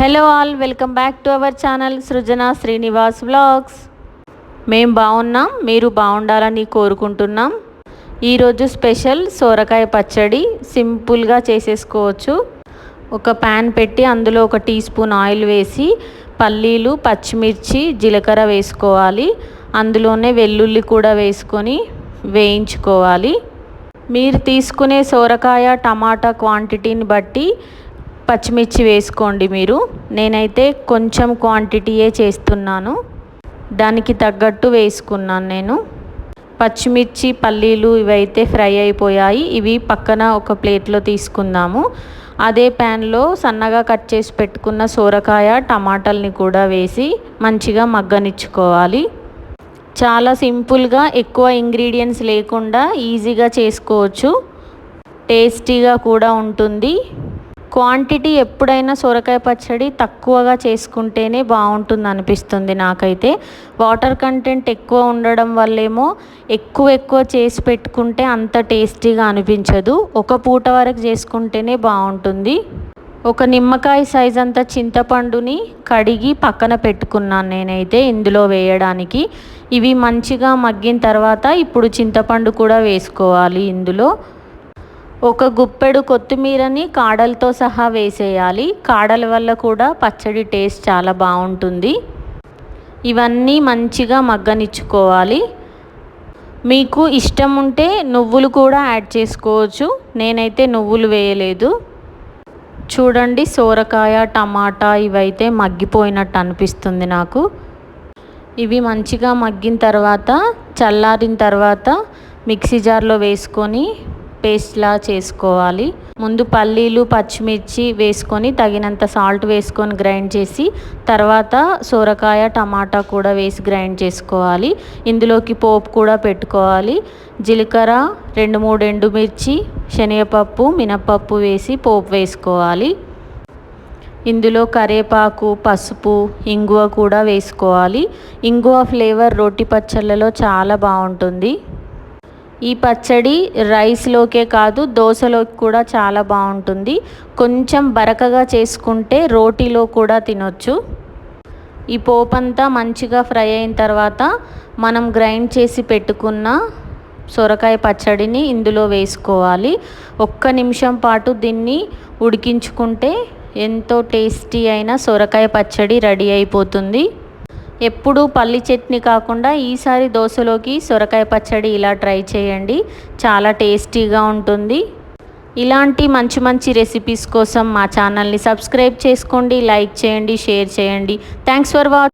Hello all, welcome back to our channel Srujana Srinivas vlogs. మేము బాగున్నాం, మీరు బాగుండాలని కోరుకుంటున్నాం. ఈరోజు స్పెషల్ సొరకాయ పచ్చడి సింపుల్గా చేసేసుకోవచ్చు. ఒక ప్యాన్ పెట్టి అందులో 1 టీ స్పూన్ ఆయిల్ వేసి పల్లీలు, పచ్చిమిర్చి, జీలకర్ర వేసుకోవాలి. అందులోనే వెల్లుల్లి కూడా వేసుకొని వేయించుకోవాలి. మీరు తీసుకునే సొరకాయ టమాటా క్వాంటిటీని బట్టి పచ్చిమిర్చి వేసుకోండి. నేనైతే కొంచెం క్వాంటిటీయే చేస్తున్నాను, దానికి తగ్గట్టు వేసుకున్నాను నేను. పచ్చిమిర్చి, పల్లీలు ఇవైతే ఫ్రై అయిపోయాయి. ఇవి పక్కన ఒక ప్లేట్లో తీసుకుందాము. అదే ప్యాన్లో సన్నగా కట్ చేసి పెట్టుకున్న సొరకాయ టమాటాలని కూడా వేసి మంచిగా మగ్గనిచ్చుకోవాలి. చాలా సింపుల్గా, ఎక్కువ ఇంగ్రీడియంట్స్ లేకుండా ఈజీగా చేసుకోవచ్చు. టేస్టీగా కూడా ఉంటుంది. క్వాంటిటీ ఎప్పుడైనా సొరకాయ పచ్చడి తక్కువగా చేసుకుంటేనే బాగుంటుంది అనిపిస్తుంది నాకైతే. వాటర్ కంటెంట్ ఎక్కువ ఉండడం వల్లేమో ఎక్కువ చేసి పెట్టుకుంటే అంత టేస్టీగా అనిపించదు. ఒక పూట వరకు చేసుకుంటేనే బాగుంటుంది. ఒక నిమ్మకాయ సైజ్ అంత చింతపండుని కడిగి పక్కన పెట్టుకున్నాను నేనైతే ఇందులో వేయడానికి. ఇవి మంచిగా మగ్గిన తర్వాత ఇప్పుడు చింతపండు కూడా వేసుకోవాలి. ఇందులో ఒక గుప్పెడు కొత్తిమీరని కాడలతో సహా వేసేయాలి. కాడల వల్ల కూడా పచ్చడి టేస్ట్ చాలా బాగుంటుంది. ఇవన్నీ మంచిగా మగ్గనిచ్చుకోవాలి. మీకు ఇష్టం ఉంటే నువ్వులు కూడా యాడ్ చేసుకోవచ్చు. నేనైతే నువ్వులు వేయలేదు. చూడండి, సొరకాయ టమాటా ఇవైతే మగ్గిపోయినట్టు అనిపిస్తుంది నాకు. ఇవి మంచిగా మగ్గిన తర్వాత చల్లారిన తర్వాత మిక్సీ జార్లో వేసుకొని పేస్ట్లా చేసుకోవాలి. ముందు పల్లీలు, పచ్చిమిర్చి వేసుకొని తగినంత సాల్ట్ వేసుకొని గ్రైండ్ చేసి తర్వాత సొరకాయ టమాటా కూడా వేసి గ్రైండ్ చేసుకోవాలి. ఇందులోకి పోపు కూడా పెట్టుకోవాలి. జీలకర్ర, 2-3 ఎండుమిర్చి, శనగపప్పు, మినపప్పు వేసి పోపు వేసుకోవాలి. ఇందులో కరివేపాకు, పసుపు, ఇంగువ కూడా వేసుకోవాలి. ఇంగువ ఫ్లేవర్ రోటి పచ్చళ్ళలో చాలా బాగుంటుంది. ఈ పచ్చడి రైస్లోకే కాదు దోశలోకి కూడా చాలా బాగుంటుంది. కొంచెం బరకగా చేసుకుంటే రోటీలో కూడా తినొచ్చు. ఈ పోపంతా మంచిగా ఫ్రై అయిన తర్వాత మనం గ్రైండ్ చేసి పెట్టుకున్న సొరకాయ పచ్చడిని ఇందులో వేసుకోవాలి. 1 నిమిషం పాటు దీన్ని ఉడికించుకుంటే ఎంతో టేస్టీ అయిన సొరకాయ పచ్చడి రెడీ అయిపోతుంది. ఎప్పుడు పల్లి చట్నీ కాకుండా ఈసారి దోశలోకి సొరకాయ పచ్చడి ఇలా ట్రై చేయండి, చాలా టేస్టీగా ఉంటుంది. ఇలాంటి మంచి రెసిపీస్ కోసం మా ఛానల్ని సబ్స్క్రైబ్ చేసుకోండి, లైక్ చేయండి, షేర్ చేయండి. Thanks for watching.